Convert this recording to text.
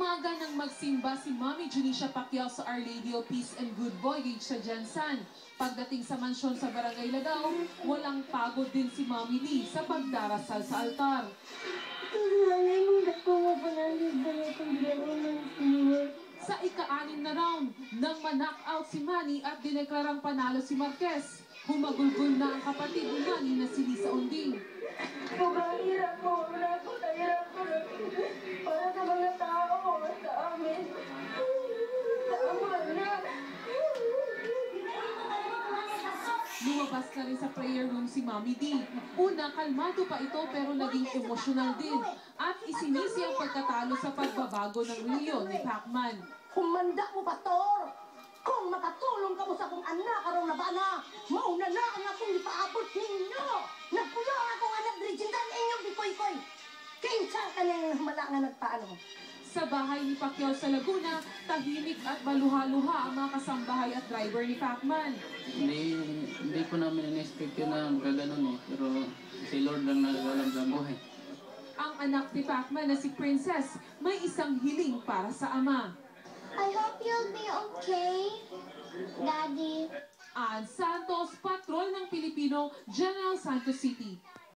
Umaga nang magsimba si Mommy Junicia Pacquiao sa Our Lady of Peace and Good Voyage sa Jansan. Pagdating sa mansyon sa Barangay Lagaw, walang pagod din si Mommy Lee sa pagdarasal sa altar. Sa ika-6 na round, nang ma-knockout si Manny at dineklarang panalo si Marquez, humagulgol na ang kapatid ni Manny na si Lisa Onding. Sobrang hirap po, hirap po para sa mga tao, sa amin. Lumabas na rin sa prayer room si Mommy D. Una, kalmado pa ito pero naging emosyonal din. At isinisi ang pagkatalo sa pagbabago ng reliyon ni Pacman. Kumanda mo, Pastor! Kung makatulong ka mo sa akong anak, araw na ba na, mauna na ang akong ipaabot ninyo! Nagpuyo ang akong anak, Bridget, ang inyong bikoy-koy! Kinsa ka na yung humala nga nagpaano? Sa bahay ni Pacquiao sa Laguna, tahimik at maluha-luha ang mga kasambahay at driver ni Pacman. Hindi ko namin in-expect yun na magkaganon eh. Pero si Lord lang nag-alam sa buhay. Ang anak ni Pacman na si Princess, may isang hiling para sa ama. I hope you'll be okay, Daddy. Ann Santos, Patrol ng Pilipino, General Santos City.